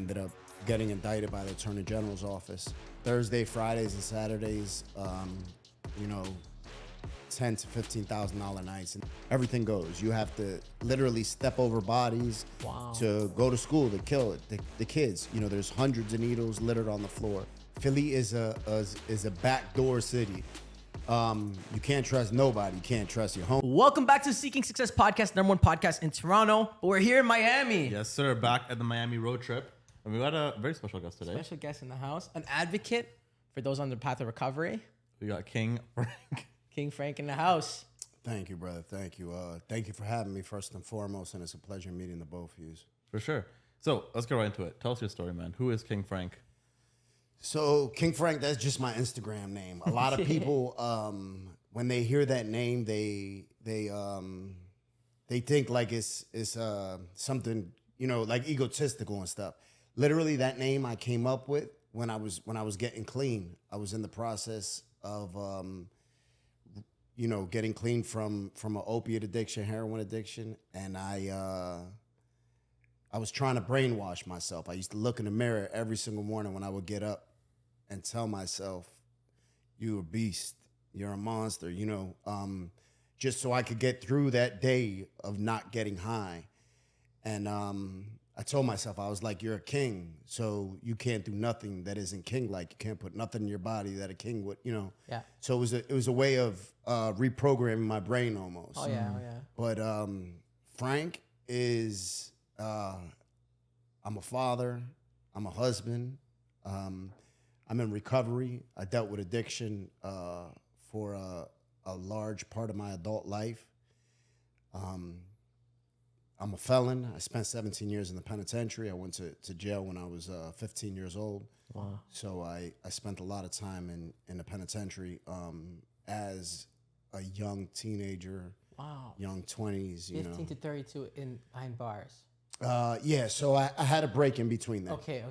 ended up getting indicted by the Attorney General's office. Thursday, Fridays, and Saturdays, you know, $10,000 to $15,000 nights, and everything goes. You have to literally step over bodies to go to school to kill the kids. You know, there's hundreds of needles littered on the floor. Philly is a backdoor city. You can't trust nobody. You can't trust your home. Welcome back to Seeking Success Podcast, #1 podcast in Toronto. But we're here in Miami. Yes, sir. Back at the Miami road trip. And we got a very special guest today. Special guest in the house. An advocate for those on the path of recovery. We got King Frank. King Frank in the house. Thank you, brother. Thank you. Thank you for having me first and foremost, and it's a pleasure meeting the both of you. For sure. So let's get right into it. Tell us your story, man. Who is King Frank? So King Frank, that's just my Instagram name. A lot of people, when they hear that name, they think like it's something, you know, like egotistical and stuff. Literally, that name I came up with when I was getting clean. I was in the process of you know, getting clean from an opiate addiction, heroin addiction, and I was trying to brainwash myself. I used to look in the mirror every single morning when I would get up and tell myself, "You a beast, you're a monster," you know, just so I could get through that day of not getting high. And I told myself, I was like, "You're a king, so you can't do nothing that isn't king-like. You can't put nothing in your body that a king would, you know." Yeah. So it was a way of reprogramming my brain almost. Oh yeah, oh yeah. But Frank is, I'm a father, I'm a husband, I'm in recovery. I dealt with addiction for a large part of my adult life. I'm a felon. I spent 17 years in the penitentiary. I went to jail when I was 15 years old. Wow. So I spent a lot of time in the penitentiary as a young teenager. Wow. Young 20s, you 15 know. to 32 behind bars. Yeah, so I had a break in between that. Okay.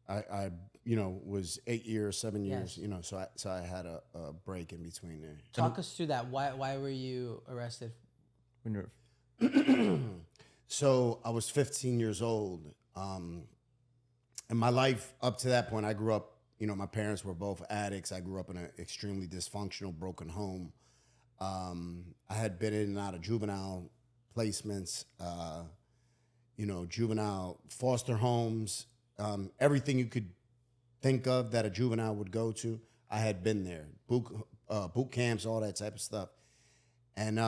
I you know, was 8 years, 7 years, Yes. you know, so I had a break in between there. Talk us through that. Why were you arrested? When you're So I was 15 years old. And my life up to that point, I grew up, you know, my parents were both addicts. I grew up in an extremely dysfunctional, broken home. I had been in and out of juvenile placements, you know, juvenile foster homes, everything you could think of that a juvenile would go to. I had been there, boot camps, all that type of stuff. And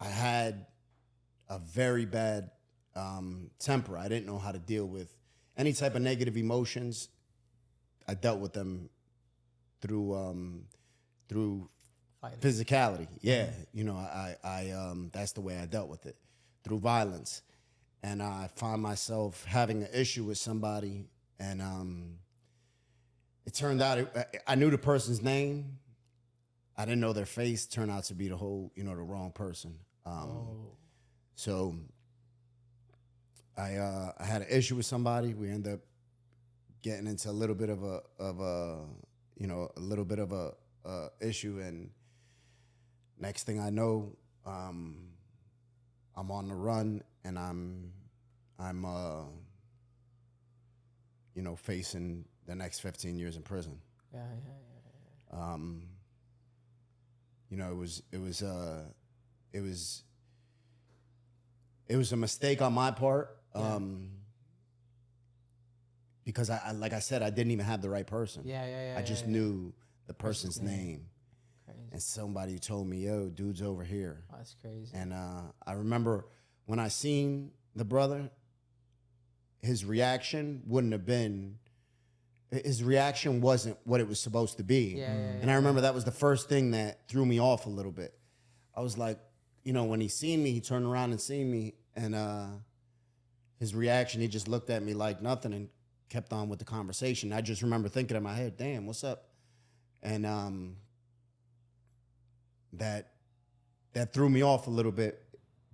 I had a very bad temper. I didn't know how to deal with any type of negative emotions. I dealt with them through Fighting. physicality. Yeah, you know, I that's the way I dealt with it, through violence. And I find myself having an issue with somebody, and it turned out I knew the person's name. I didn't know their face. Turned out to be the wrong person. So I had an issue with somebody. We ended up getting into a little bit of a issue, and next thing I know, I'm on the run, and I'm you know, facing the next 15 years in prison. Yeah. You know, it was a mistake on my part, because I like I said, I didn't even have the right person. Yeah. I just knew the person's name. Crazy. And somebody told me, "Yo, dude's over here." Oh, that's crazy. And I remember when I seen the brother, his reaction wasn't what it was supposed to be. And I remember that was the first thing that threw me off a little bit. I was like, you know, when he seen me, he turned around and seen me, and his reaction, he just looked at me like nothing and kept on with the conversation. I just remember thinking in my head, "Damn, what's up?" And that threw me off a little bit,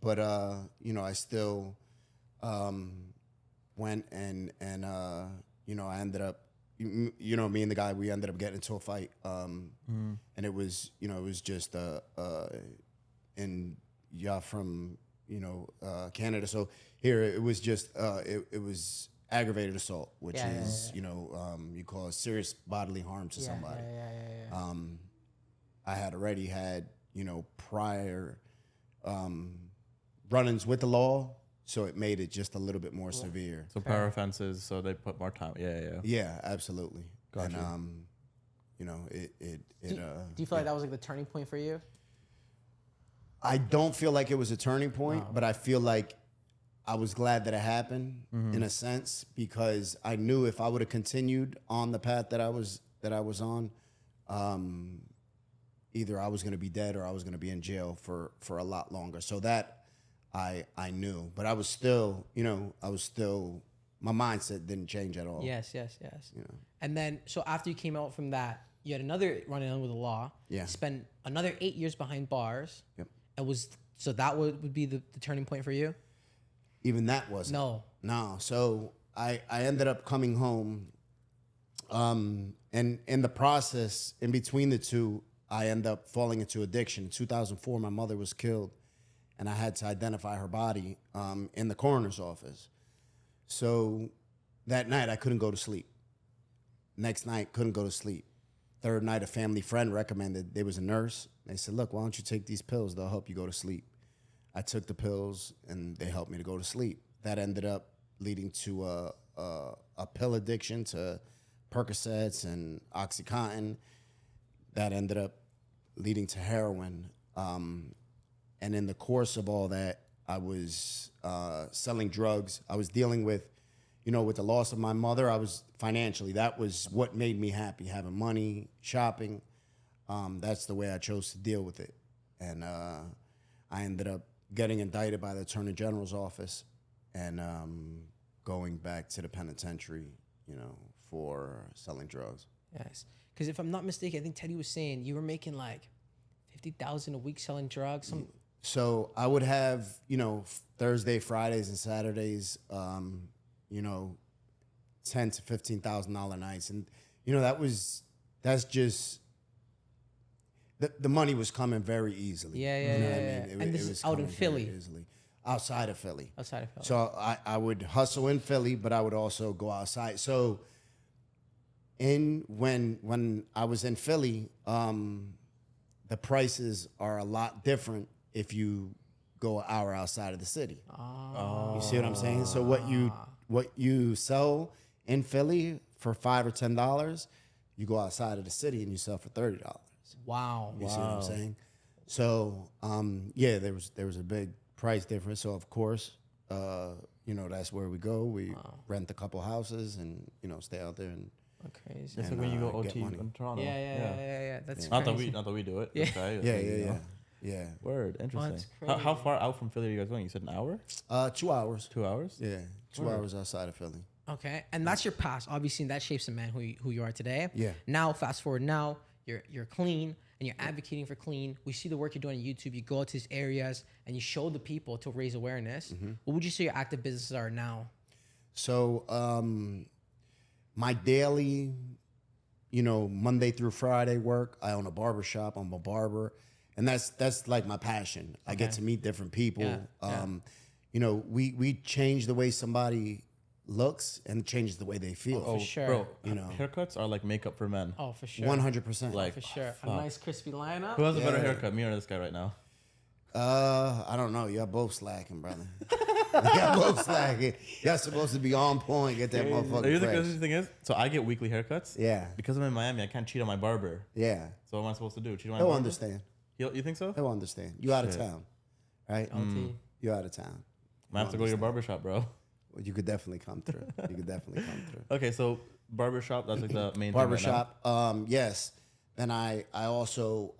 but you know, I still went and you know, I ended up, you know, me and the guy, we ended up getting into a fight, and it was, you know, it was just and yeah, from Canada. So here it was just it was aggravated assault, which is you call it serious bodily harm to somebody. Yeah. I had already had prior run-ins with the law, so it made it just a little bit more severe. So prior offenses, so they put more time. Yeah. Yeah, absolutely. Gotcha. And Do you feel like that was like the turning point for you? I don't feel like it was a turning point, but I feel like I was glad that it happened in a sense, because I knew if I would have continued on the path that I was on, either I was going to be dead or I was going to be in jail for a lot longer. So that I knew, but I was still, my mindset didn't change at all. Yes. And then, so after you came out from that, you had another run-in with the law. Yeah. Spent another 8 years behind bars. Yep. So that would be the turning point for you? Even that wasn't. No. So I ended up coming home, and in the process, in between the two, I ended up falling into addiction. In 2004, my mother was killed, and I had to identify her body in the coroner's office. So that night, I couldn't go to sleep. Next night, couldn't go to sleep. Third night, a family friend recommended, there was a nurse. They said, look, why don't you take these pills? They'll help you go to sleep. I took the pills, and they helped me to go to sleep. That ended up leading to a pill addiction to Percocets and OxyContin. That ended up leading to heroin. And in the course of all that, I was selling drugs. I was dealing with, with the loss of my mother. I was financially, that was what made me happy, having money, shopping. That's the way I chose to deal with it. And I ended up getting indicted by the Attorney General's office and going back to the penitentiary, for selling drugs. Yes. Because if I'm not mistaken, I think Teddy was saying you were making like $50,000 a week selling drugs. So I would have, Thursday, Fridays, and Saturdays, $10,000 to $15,000 nights, and that's just the money was coming very easily. Yeah. And this is out in Philly, outside of Philly. Outside of Philly. So I would hustle in Philly, but I would also go outside. So when I was in Philly, the prices are a lot different if you go an hour outside of the city. Oh. You see what I'm saying? So what you sell in Philly for $5 or $10, you go outside of the city and you sell for $30. Wow. You see what I'm saying? So there was a big price difference. So of course, that's where we go. We rent a couple houses and stay out there and. Crazy. That's like when you go OT money. in Toronto. Yeah. That's not crazy. that we do it. Yeah. Okay. Yeah. Word. Interesting. that's crazy. How far out from Philly are you guys going? You said an hour? 2 hours. 2 hours? Yeah, 2 hours outside of Philly. Okay, and that's your past. Obviously, that shapes the man who you are today. Yeah. Now, fast forward. Now you're clean and you're advocating for clean. We see the work you're doing on YouTube. You go out to these areas and you show the people to raise awareness. Mm-hmm. What would you say your active businesses are now? So my daily, Monday through Friday work. I own a barber shop. I'm a barber, and that's like my passion. Okay. I get to meet different people. We change the way somebody looks and changes the way they feel. Oh, for sure. Bro, haircuts are like makeup for men. Oh, for sure. 100%. Like, for sure. A nice crispy lineup. Who has a better haircut, me or this guy right now? I don't know. Y'all both slacking, brother. Y'all both slacking. Y'all supposed to be on point. Get that motherfucker The fresh. crazy thing is, so I get weekly haircuts. Yeah. Because I'm in Miami, I can't cheat on my barber. Yeah. So what am I supposed to do? Cheat on my He'll barber? understand. You think so? He'll understand. You out of town, right? You out of town. I have to go to your barber shop, bro. Well, you could definitely come through. Okay, so barbershop, that's like the main barbershop, thing right now. Yes. Then I also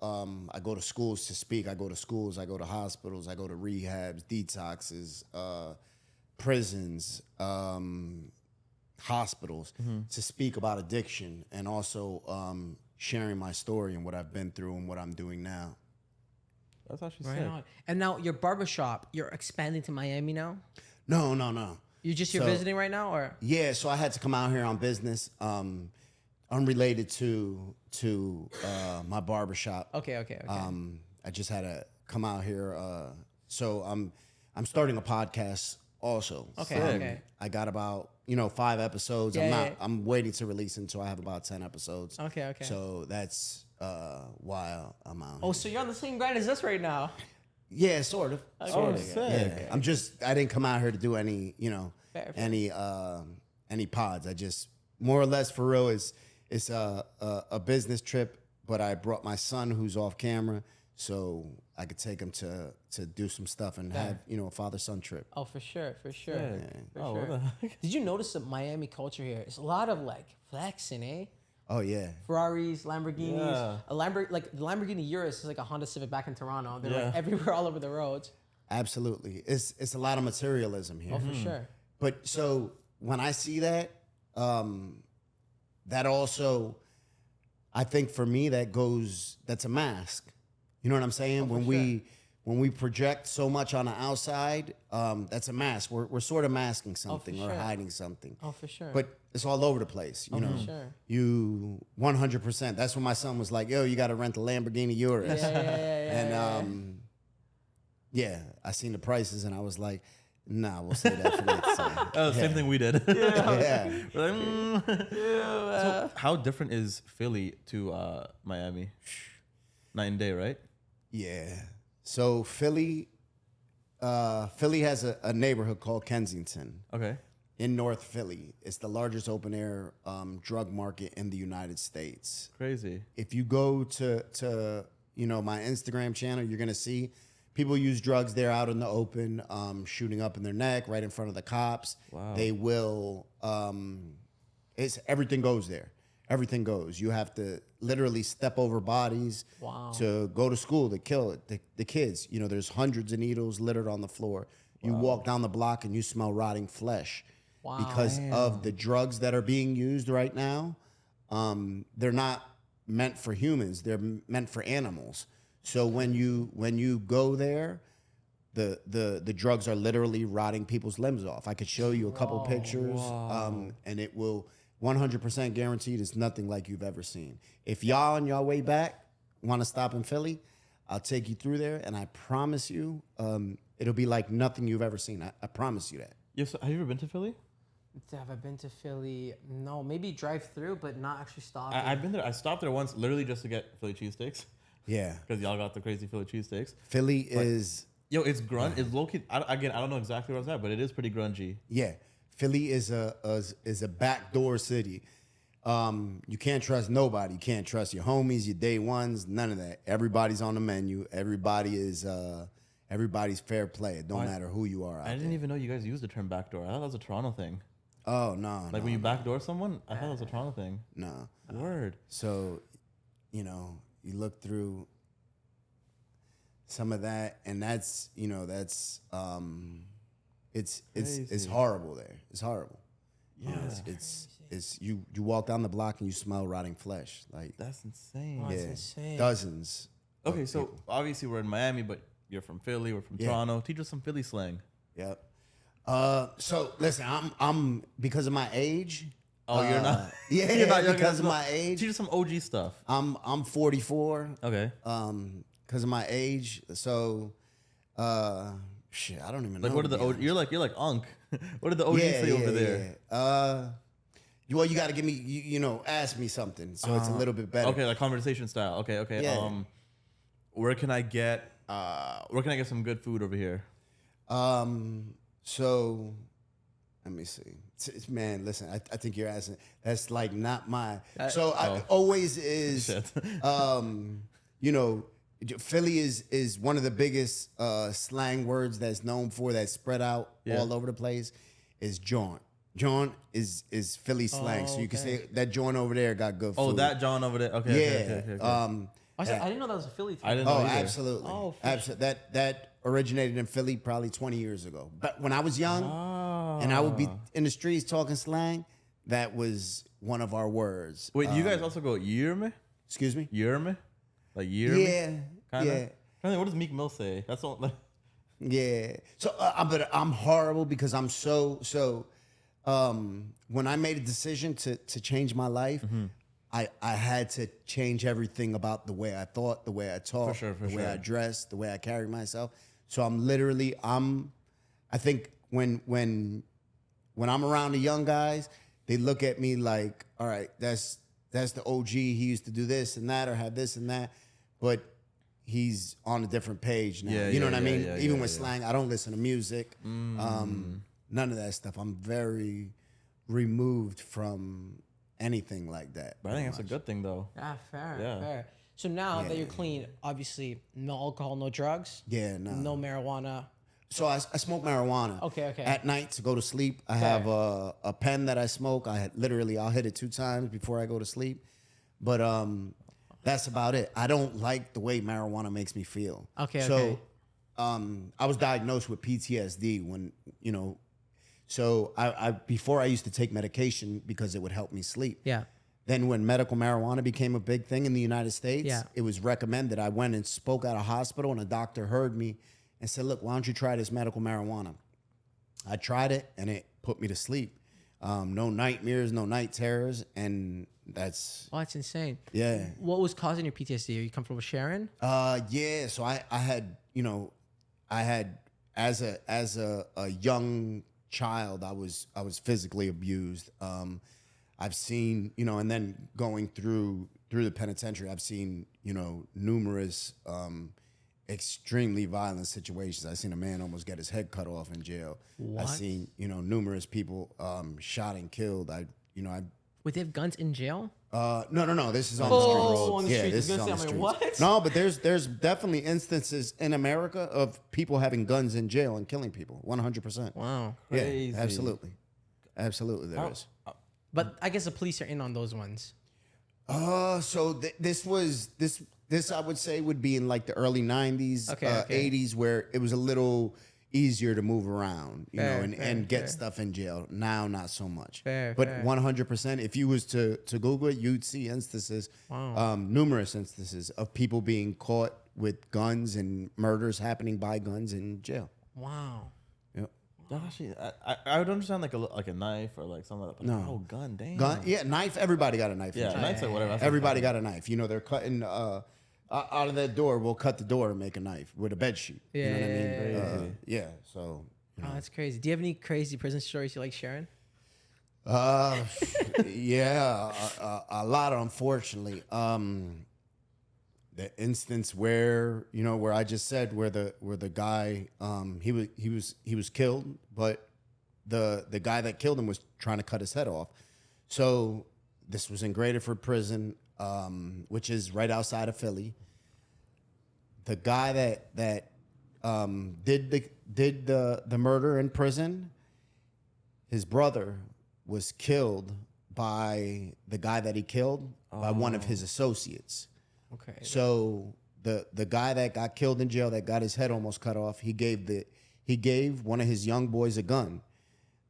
I go to schools to speak. I go to schools, I go to hospitals, I go to rehabs, detoxes, prisons, hospitals to speak about addiction and also sharing my story and what I've been through and what I'm doing now. That's actually Right sick. on. And now your barbershop, you're expanding to Miami now? No. You're visiting right now, or? Yeah, so I had to come out here on business, unrelated to my barbershop. Okay. I just had to come out here. So I'm starting a podcast also. Okay, Sick. okay. I got about 5 episodes. Yeah. I'm waiting to release until I have about 10 episodes. Okay. So that's why I'm out. Oh, so you're on the same grind as us right now. Yeah, sort of. Sort of. sick. Yeah. I didn't come out here to do any, Fair. any pods. I just more or less for real it's a business trip, but I brought my son who's off camera so I could take him to do some stuff and have, a father-son trip. Oh, for sure. For Sick. For Oh, sure. what the heck? Did you notice the Miami culture here? It's a lot of like flexing, eh? Oh yeah. Ferraris, Lamborghinis. Yeah. Like the Lamborghini Urus is like a Honda Civic back in Toronto. They're like Yeah. everywhere, all over the roads. Absolutely. It's a lot of materialism here. Oh, for sure. But so when I see that, that also, I think for me that's a mask. You know what I'm saying? When we project so much on the outside, that's a mask. We're sort of masking something or sure. hiding something. Oh, for sure. But it's all over the place. You know, for sure. you 100%. That's when my son was like, "Yo, you got to rent a Lamborghini Urus." And I seen the prices and I was like, "Nah, we'll say that for next time." Oh, same thing we did. Yeah. We're like, So how different is Philly to Miami? Night and day, right? Yeah. So Philly has a neighborhood called Kensington Okay. in North Philly. It's the largest open air drug market in the United States. Crazy. If you go to my Instagram channel, you're gonna see people use drugs there out in the open, shooting up in their neck, right in front of the cops. Wow. They will. Everything goes there. Everything goes. You have to literally step over bodies Wow. to go to school to kill the kids. There's hundreds of needles littered on the floor. You walk down the block and you smell rotting flesh because of the drugs that are being used right now. They're not meant for humans. They're meant for animals. So when you go there, the drugs are literally rotting people's limbs off. I could show you a couple pictures, and it will 100% guaranteed it's nothing like you've ever seen. If y'all on y'all way back want to stop in Philly, I'll take you through there, and I promise you, it'll be like nothing you've ever seen. I promise you that. Yes. Have you ever been to Philly? Have I been to Philly? No, maybe drive through, but not actually stop. I've been there. I stopped there once, literally just to get Philly cheesesteaks, Yeah, because y'all got the crazy Philly cheesesteaks. Philly is Yo, it's grunge. It's low key. I don't know exactly where it's at, but it is pretty grungy. yeah. Philly is a backdoor city. You can't trust nobody. You can't trust your homies, your day ones, none of that. Everybody's on the menu. Everybody's fair play. It don't matter who you are out I didn't even know you guys used the term backdoor. I thought that was a Toronto thing. Oh no. Like when you backdoor someone, I thought it was a Toronto thing. No. Word. So, you look through some of that, and that's it's Crazy. horrible there. It's horrible. Yeah. It's you walk down the block and you smell rotting flesh. Like That's insane. Wow. That's insane. dozens. Okay, so obviously we're in Miami, but you're from Philly. We're from Toronto. Teach us some Philly slang. Yep. So listen, I'm because of my age. Oh, you're not. Yeah, You're not young because of enough. my age. Teach us some OG stuff. I'm 44. Okay. Because of my age. So, shit, I don't even know. Like what are to the be OG? You're like Unc. What did the OG say over there? Well, you got to give me, ask me something, so it's a little bit better. Okay, like conversation style. Okay. Yeah. Where can I get some good food over here? So let me see. Man, listen, I think you're asking. That's like not my. So I always is. Shit. Philly is one of the biggest slang words that's known for that spread out all over the place. Is jaunt. Jaunt is Philly slang, so you can say that joint over there got good food. Oh, that John over there. Okay. Yeah. Okay. I didn't know that was a Philly thing. I didn't know either. Absolutely. Oh, absolutely. That originated in Philly probably 20 years ago. But when I was young and I would be in the streets talking slang, that was one of our words. Wait, do you guys also go yearme? Excuse me? Yearme? Like yearme? Yeah. Kinda? Yeah. What does Meek Mill say? That's all. Like, Yeah. So, but I'm horrible because I'm so. When I made a decision to change my life, I had to change everything about the way I thought, the way I talked, For the way sure. I dressed, the way I carried myself. So I'm I think when I'm around the young guys, they look at me like, all right, that's the OG. He used to do this and that or have this and that, but he's on a different page now. Yeah, you know yeah, what I yeah, mean? yeah, Even yeah, with yeah. slang, I don't listen to music. None of that stuff. I'm very removed from anything like that. But I think that's a good thing though. Ah, fair, Yeah. fair. So now that you're clean, obviously no alcohol, no drugs, Yeah, no. no marijuana. So I smoke marijuana. Okay. At night to go to sleep. I have a pen that I smoke. I'll hit it 2 times before I go to sleep. But that's about it. I don't like the way marijuana makes me feel. Okay, So okay. I was diagnosed with PTSD when, so I before I used to take medication because it would help me sleep. Yeah. Then when medical marijuana became a big thing in the United States, Yeah. it was recommended. I went and spoke at a hospital, and a doctor heard me and said, look, why don't you try this medical marijuana? I tried it, and it put me to sleep. No nightmares, no night terrors, and that's, Oh, that's insane. yeah. What was causing your PTSD? Are you comfortable sharing? Yeah, so I had, as a young child, I was physically abused. I've seen, and then going through the penitentiary, I've seen, numerous extremely violent situations. I've seen a man almost get his head cut off in jail. What? I've seen, numerous people shot and killed. Wait, they have guns in jail? No. This is on Oh, the streets. on the Yeah, streets. this I is was on gonna the say, I'm like, streets. what? No, but there's definitely instances in America of people having guns in jail and killing people. 100%. Wow. Crazy. Yeah, absolutely, there is. But I guess the police are in on those ones. So this I would say would be in like the early 90s, Okay. 80s, where it was a little easier to move around, Fair, and get fair. stuff in jail. Now, not so much. Fair, but fair. 100%, if you was to Google it, you'd see instances, numerous instances of people being caught with guns and murders happening by guns in jail. Wow. Yep. Actually, I would understand like a knife or like something like that. No. Oh, gun, damn. Gun, yeah, knife. Everybody got a knife. in Yeah, jail. knives or whatever. that's Everybody like- got a knife. They're cutting out of that door. We'll cut the door and make a knife with a bed sheet. You know what I mean? yeah. Yeah. So. Oh, that's crazy. Do you have any crazy prison stories you like sharing? Yeah, a lot. Unfortunately, the instance where where I just said where the guy he was killed, but the guy that killed him was trying to cut his head off. So this was in Graterford Prison, which is right outside of Philly. The guy that did the murder in prison, his brother was killed by the guy that he killed by one of his associates. Okay. So the guy that got killed in jail, that got his head almost cut off, he gave one of his young boys a gun.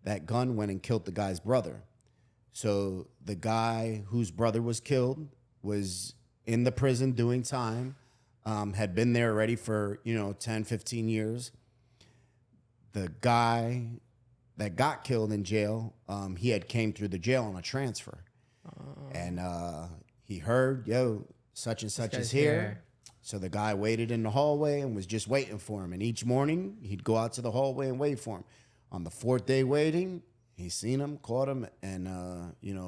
That gun went and killed the guy's brother. So the guy whose brother was killed was in the prison doing time, had been there already for 10, 15 years. The guy that got killed in jail, he had came through the jail on a transfer. And he heard, yo, such and such guy's is here. here. So the guy waited in the hallway and was just waiting for him. And each morning, he'd go out to the hallway and wait for him. On the 4th day waiting, he seen him, caught him, and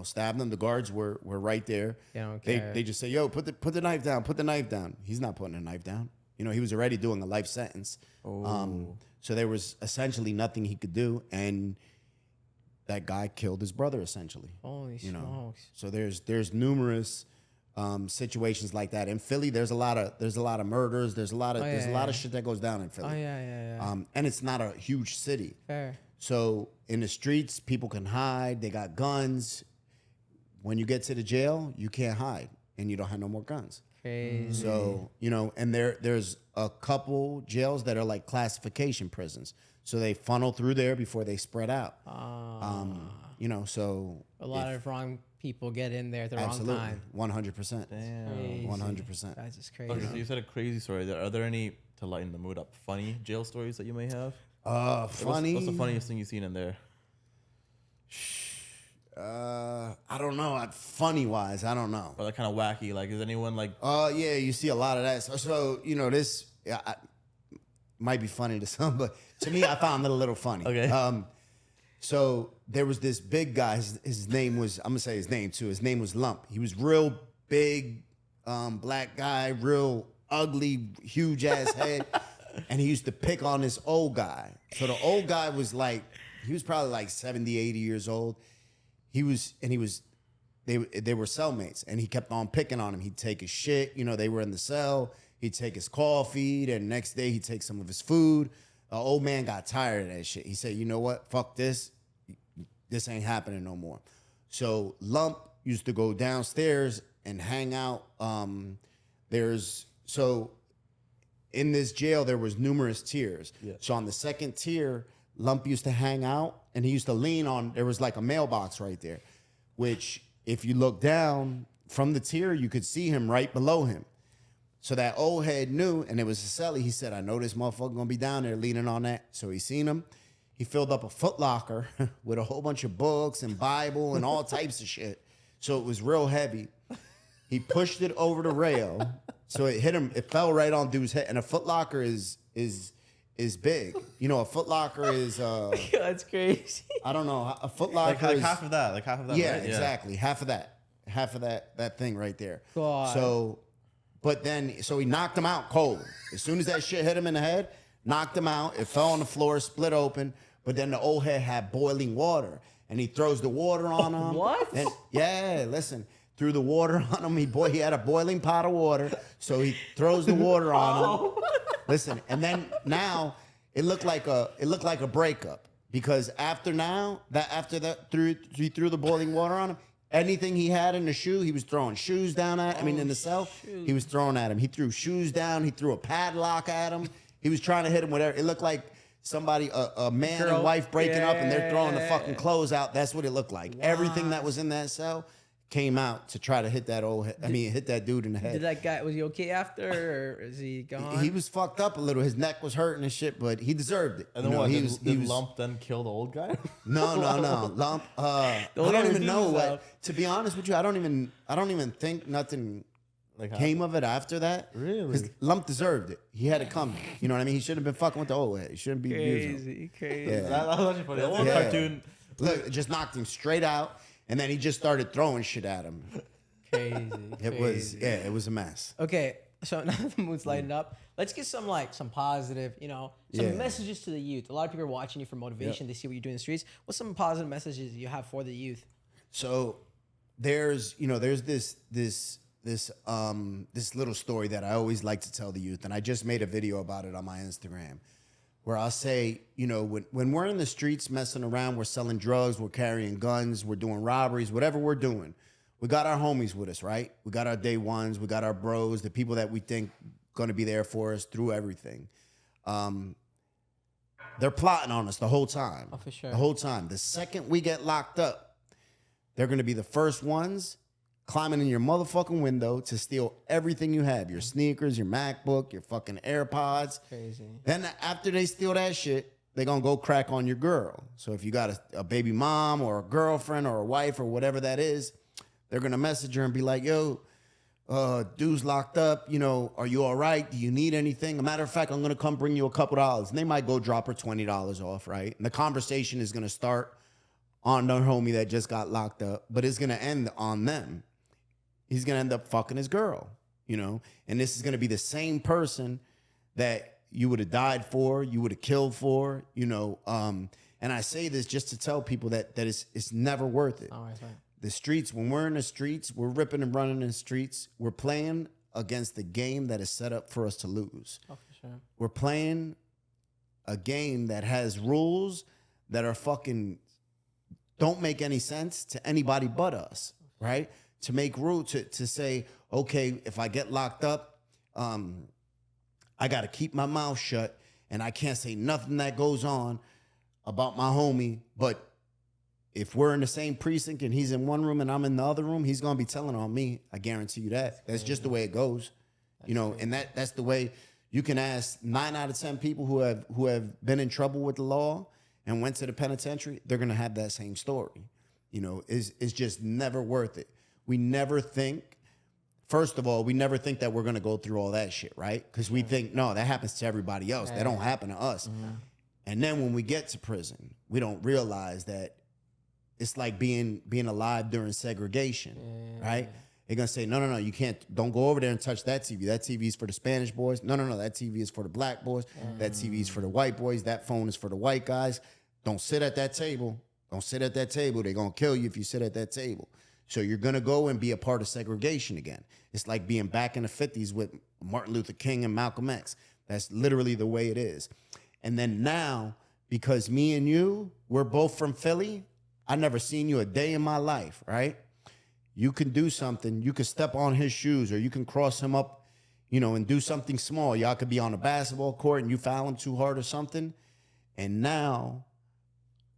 stabbed him. The guards were right there. They don't care. They just say, yo, put the knife down, put the knife down. He's not putting a knife down. He was already doing a life sentence. So there was essentially nothing he could do, and that guy killed his brother essentially. Holy smokes. So there's numerous situations like that in Philly. There's a lot of murders. There's a lot of shit that goes down in Philly. Oh, yeah. And it's not a huge city. Fair. So in the streets, people can hide. They got guns. When you get to the jail, you can't hide, and you don't have no more guns. Crazy. So, and there's a couple jails that are like classification prisons. So they funnel through there before they spread out. So A lot of wrong people get in there at the absolutely, wrong time. 100%. Crazy. 100%. That's just crazy. Okay, so you said a crazy story. Are there any, to lighten the mood up, funny jail stories that you may have? Funny. What's the funniest thing you've seen in there? I don't know. Funny wise, I don't know. Or like kind of wacky? Like, is anyone like? Yeah, you see a lot of that. So this, might be funny to some, but to me, I found it a little funny. Okay. So there was this big guy. His name was, I'm gonna say his name too. His name was Lump. He was real big, black guy, real ugly, huge ass head. And he used to pick on this old guy. So the old guy was like, he was probably like 70, 80 years old. They were cellmates, and he kept on picking on him. He'd take his shit, they were in the cell. He'd take his coffee, and next day he'd take some of his food. The old man got tired of that shit. He said, you know what? Fuck this. This ain't happening no more. So Lump used to go downstairs and hang out. In this jail, there was numerous tiers. Yeah. So on the second tier, Lump used to hang out, and he used to lean on, there was like a mailbox right there, which if you look down from the tier, you could see him right below him. So that old head knew, and it was a celly. He said, I know this motherfucker gonna be down there leaning on that. So he seen him. He filled up a Foot Locker with a whole bunch of books and Bible and all types of shit. So it was real heavy. He pushed it over the rail. So it hit him, it fell right on dude's head. And a Foot Locker is big. A Foot Locker is that's crazy. I don't know. A Foot Locker like is half of that. Yeah, right? exactly. Half of that thing right there. God. So he knocked him out cold. As soon as that shit hit him in the head, knocked him out. It fell on the floor, split open. But then the old head had boiling water, and he throws the water on him. What? And listen, threw the water on him. He had a boiling pot of water, so he throws the water on him. Listen, and then now it looked like a breakup, because he threw the boiling water on him. Anything he had in the shoe, he was throwing shoes down at. In the cell, he was throwing at him. He threw shoes down. He threw a padlock at him. He was trying to hit him with everything. It looked like somebody, a man and wife breaking up, and they're throwing the fucking clothes out. That's what it looked like. Wow. Everything that was in that cell came out to try to hit that hit that dude in the head. Did that guy, was he okay after, or is he gone? He was fucked up a little. His neck was hurting and shit, but he deserved it. And then what? Did Lump then kill the old guy? No. Lump. I don't even know what. To be honest with you, I don't even think nothing came of it after that. Really? Because Lump deserved it. He had it coming. You know what I mean? He shouldn't have been fucking with the old head. He shouldn't be abusing him. Crazy. Yeah. That was actually funny. That was a cartoon. Look, it just knocked him straight out, and then he just started throwing shit at him. Crazy. It was a mess. Okay, so now the mood's lighting up. Let's get some positive, some messages to the youth. A lot of people are watching you for motivation. They see what you do in the streets. What's some positive messages you have for the youth? So there's this little story that I always like to tell the youth, and I just made a video about it on my Instagram, where I'll say, when we're in the streets messing around, we're selling drugs, we're carrying guns, we're doing robberies, whatever we're doing, we got our homies with us, right? We got our day ones, we got our bros, the people that we think going to be there for us through everything. They're plotting on us the whole time. Oh, for sure. The whole time. The second we get locked up, they're going to be the first ones climbing in your motherfucking window to steal everything you have. Your sneakers, your MacBook, your fucking AirPods. Crazy. Then after they steal that shit, they're going to go crack on your girl. So if you got a baby mom or a girlfriend or a wife or whatever that is, they're going to message her and be like, yo, dude's locked up. Are you all right? Do you need anything? A matter of fact, I'm going to come bring you a couple dollars. And they might go drop her $20 off, right? And the conversation is going to start on the homie that just got locked up, but it's going to end on them. He's going to end up fucking his girl, and this is going to be the same person that you would have died for, you would have killed for, and I say this just to tell people that it's never worth it. Oh, right. The streets, when we're in the streets, we're ripping and running in the streets, we're playing against the game that is set up for us to lose. Oh, for sure. We're playing a game that has rules that are fucking don't make any sense to anybody but us, right? To make rule, to say, okay, if I get locked up, I got to keep my mouth shut, and I can't say nothing that goes on about my homie. But if we're in the same precinct and he's in one room and I'm in the other room, he's going to be telling on me. I guarantee you that. That's just the way it goes. And that's the way you can ask 9 out of 10 people who have been in trouble with the law and went to the penitentiary. They're going to have that same story. It's just never worth it. We never think first of all, we never think that we're gonna go through all that shit, right? Because we think, no, that happens to everybody else. That don't happen to us. And then when we get to prison, we don't realize that it's like being alive during segregation, right? They're gonna say, no, you can't. Don't go over there and touch that TV. That TV is for the Spanish boys. No, that TV is for the black boys. That TV is for the white boys. That phone is for the white guys. Don't sit at that table. Don't sit at that table. They're gonna kill you if you sit at that table. So you're gonna go and be a part of segregation again. It's like being back in the 50s with Martin Luther King and Malcolm X. That's literally the way it is. And then now, because me and you, we're both from Philly, I never seen you a day in my life, right? You can do something. You can step on his shoes, or you can cross him up, and do something small. Y'all could be on a basketball court and you foul him too hard or something. And now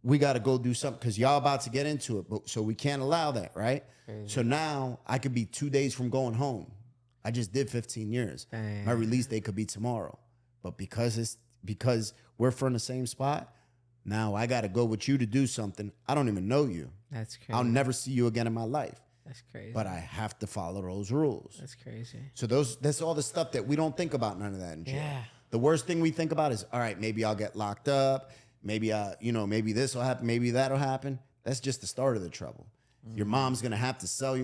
we got to go do something because y'all about to get into it. So we can't allow that, right? Crazy. So now I could be 2 days from going home. I just did 15 years. Dang. My release date could be tomorrow. But because we're from the same spot, now I got to go with you to do something. I don't even know you. That's crazy. I'll never see you again in my life. That's crazy. But I have to follow those rules. That's crazy. So that's all the stuff that we don't think about, none of that in jail. Yeah. The worst thing we think about is, all right, maybe I'll get locked up. Maybe maybe this will happen. Maybe that'll happen. That's just the start of the trouble. Your mom's going to have to sell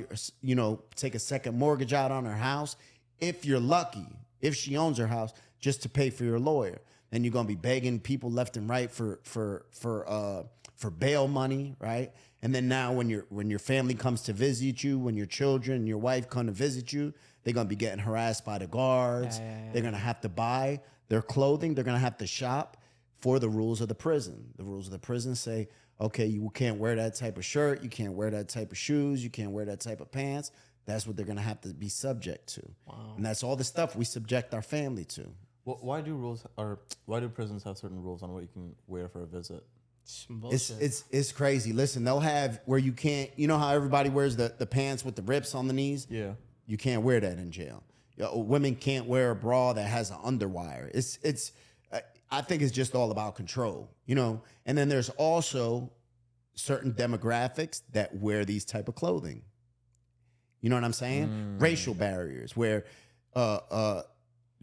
take a second mortgage out on her house. If you're lucky, if she owns her house, just to pay for your lawyer. Then you're gonna be begging people left and right for bail money, right? And then now when your family comes to visit you, when your children and your wife come to visit you, they're gonna be getting harassed by the guards. They're gonna have to buy their clothing. They're gonna have to shop for the rules of the prison. The rules of the prison say, okay, you can't wear that type of shirt, you can't wear that type of shoes, you can't wear that type of pants. That's what they're gonna have to be subject to. Wow. And that's all the stuff we subject our family to. Well, why do prisons have certain rules on what you can wear for a visit? It's crazy. Listen, they'll have where you can't. You know how everybody wears the pants with the rips on the knees? Yeah. You can't wear that in jail. Women can't wear a bra that has an underwire. I think it's just all about control, And then there's also certain demographics that wear these type of clothing. You know what I'm saying? Racial barriers where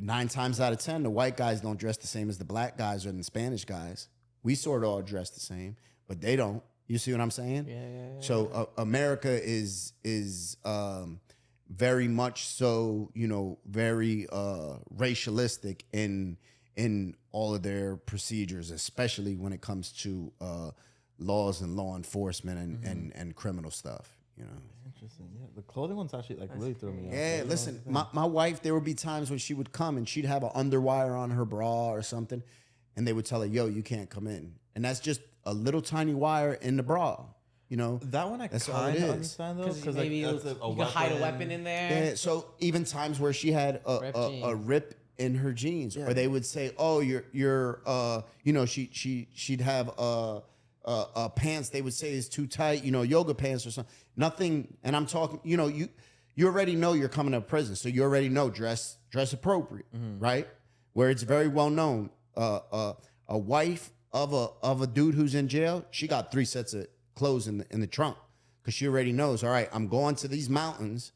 9 times out of 10, the white guys don't dress the same as the black guys or the Spanish guys. We sort of all dress the same, but they don't. You see what I'm saying? Yeah. So America is very much so, very racialistic in all of their procedures, especially when it comes to laws and law enforcement and criminal stuff. Interesting. Yeah, the clothing one's actually really threw me off. Yeah, listen, my wife, there would be times when she would come and she'd have an underwire on her bra or something, and they would tell her, "Yo, you can't come in," and that's just a little tiny wire in the bra. That one that's kind of understand though, because maybe you can hide a weapon in there. Yeah, so even times where she had a rip in her jeans, or they would say, "Oh, you're she'd have pants they would say is too tight, yoga pants or something." Nothing, and I'm talking, you already know you're coming to prison, so you already know dress appropriate, right? Where it's very well known, a wife of a dude who's in jail, she got 3 sets of clothes in the trunk because she already knows. All right, I'm going to these mountains,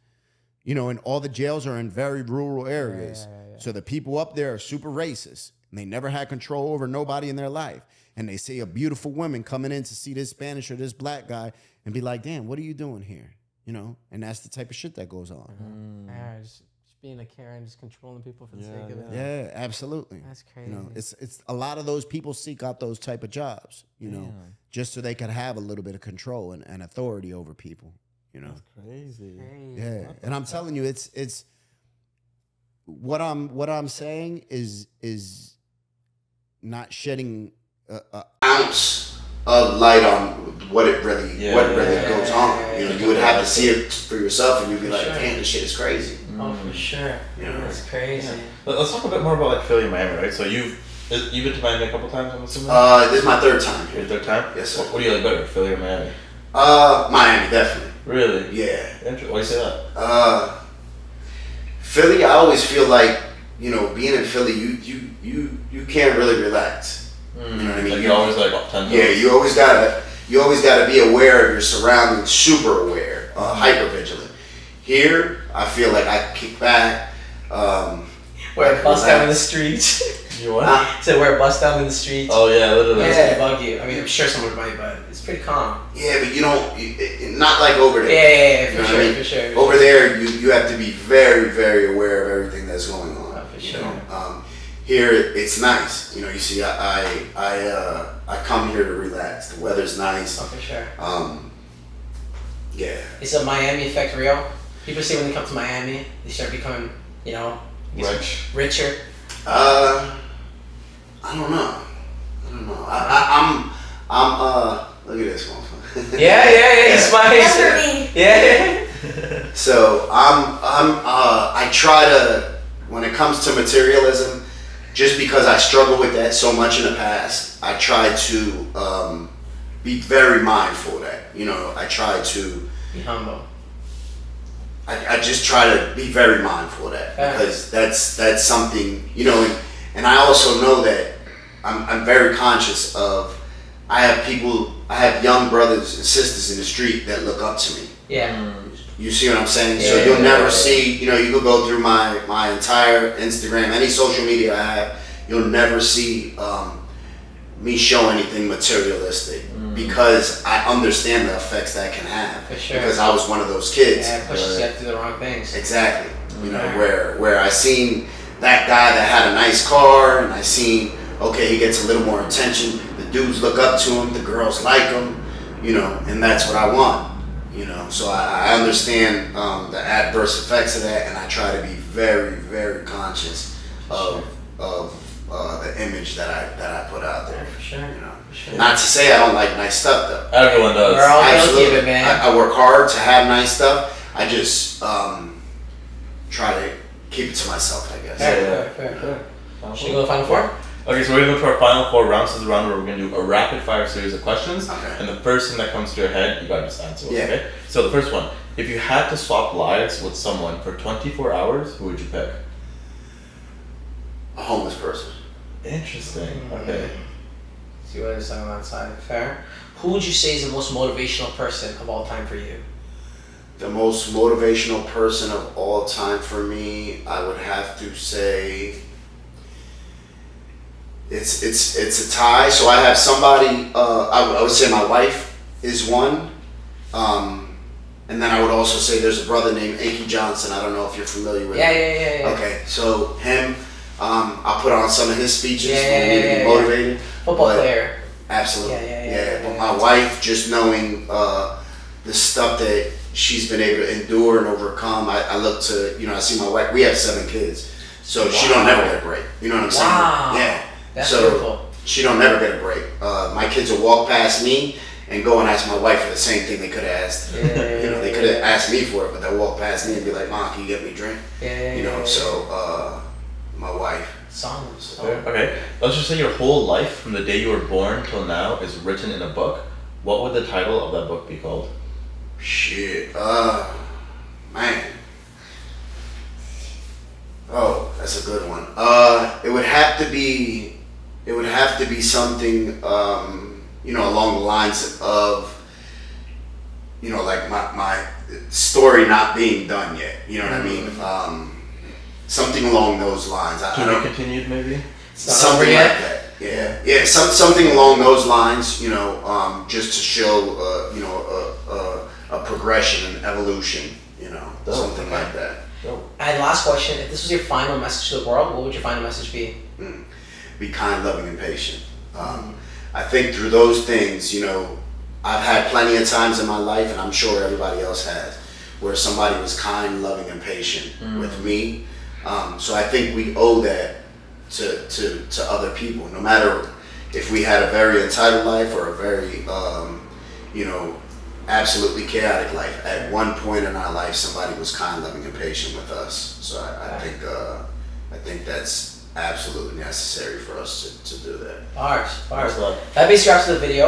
and all the jails are in very rural areas, so the people up there are super racist, and they never had control over nobody in their life. And they see a beautiful woman coming in to see this Spanish or this black guy and be like, damn, what are you doing here? And that's the type of shit that goes on. Just being a Karen, just controlling people for the sake of it. Yeah, absolutely. That's crazy. It's a lot of those people seek out those type of jobs, just so they could have a little bit of control and authority over people, That's crazy. Yeah, and I'm telling you, it's what I'm saying is not shedding an ounce of light on what really goes on. You would have to see it for yourself, and you'd be like, "Damn, this shit is crazy." Oh, for sure. That's crazy. Yeah. Let's talk a bit more about Philly and Miami, right? So you've been to Miami a couple times, I'm assuming. This is my 3rd time. Your 3rd time? Yes, sir. What do you like better, Philly or Miami? Miami, definitely. Really? Yeah. Interesting. Why do you say that? Philly, I always feel like being in Philly, you can't really relax. You know what I mean? Like you always like 10 Yeah, you always gotta be aware of your surroundings, super aware, hyper vigilant. Here, I feel like I can kick back. Wear a bus down in the streets. You what? So wear a bus down in the streets. Oh yeah, literally. Yeah, bug you. I mean, I'm sure someone might, but it's pretty calm. Yeah, but you don't. Not like over there. Yeah, You know for what I sure, mean? for sure. Over there, you have to be very, very aware of everything that's going on. For you sure. know? Here, it's nice. You know, you see, I come here to relax. The weather's nice. Oh, for sure. Yeah. Is the Miami effect real? People say when they come to Miami, they start becoming, richer. I don't know. I'm look at this one. Yeah. He's smiling. That's for me. Yeah. So I try to, when it comes to materialism, just because I struggle with that so much in the past, I try to be very mindful of that. You know, I try to. Be humble. I just try to be very mindful of that because that's something, you know, and I also know that I'm very conscious of. I have young brothers and sisters in the street that look up to me. Yeah. You see what I'm saying? Yeah, So you'll never yeah. see, you know, you could go through my entire Instagram, any social media I have, you'll never see me show anything materialistic because I understand the effects that can have. For sure. Because I was one of those kids. Yeah, it pushes you to do the wrong things. Exactly. You know, Right. where I seen that guy that had a nice car and I seen, okay, he gets a little more attention. The dudes look up to him, the girls like him, you know, and that's what I want. You know, so I understand the adverse effects of that, and I try to be very, very conscious of the image that I put out there. For sure. You know, For sure. not to say I don't like nice stuff though. Everyone does. We're all guilty of Absolutely, it, man. I work hard to have nice stuff. I just try to keep it to myself, I guess. Fair. Should we go to Final Four? Okay, so we're gonna go to our final 4 rounds. This is a round where we're gonna do a rapid fire series of questions, Okay. and the first thing that comes to your head, you gotta just answer. Yeah. Okay. So the first one: if you had to swap lives with someone for 24 hours, who would you pick? A homeless person. Interesting. Okay. See what is on that side. Fair. Who would you say is the most motivational person of all time for you? The most motivational person of all time for me, I would have to say it's a tie. So I have somebody. I would say my wife is one, and then I would also say there's a brother named Aki Johnson. I don't know if you're familiar with him. Yeah. Okay, so him, I put on some of his speeches Yeah, when I need to be motivated. Football but- player. Absolutely. Yeah. But my wife, just knowing the stuff that she's been able to endure and overcome, I look to, you know, I see my wife. We have 7 kids, so she don't never get a break. You know what I'm saying? Wow. Yeah. That's so beautiful. she don't never get a break. My kids will walk past me and go and ask my wife for the same thing they could have asked. Yeah. You know, they could have asked me for it, but they'll walk past me and be like, "Mom, can you get me a drink?" Yeah. You know, so my wife. Songs. Okay. Let's just say your whole life, from the day you were born till now, is written in a book. What would the title of that book be called? Shit. Man. Oh, that's a good one. It would have to be something, you know, along the lines of, you know, like my story not being done yet. You know what I mean? Something along those lines. I To be don't. continued, maybe. Something like that. Yeah. Something along those lines. You know, just to show, you know, a progression and evolution. You know, Dope. something like that. And last question: if this was your final message to the world, what would your final message be? Be kind, loving, and patient. I think through those things, you know, I've had plenty of times in my life, and I'm sure everybody else has, where somebody was kind, loving, and patient with me. So I think we owe that to other people, no matter if we had a very entitled life or a very, you know, absolutely chaotic life. At one point in our life, somebody was kind, loving, and patient with us. So I think that's absolutely necessary for us to do that. Bars. Thanks a lot. That basically wraps up the video.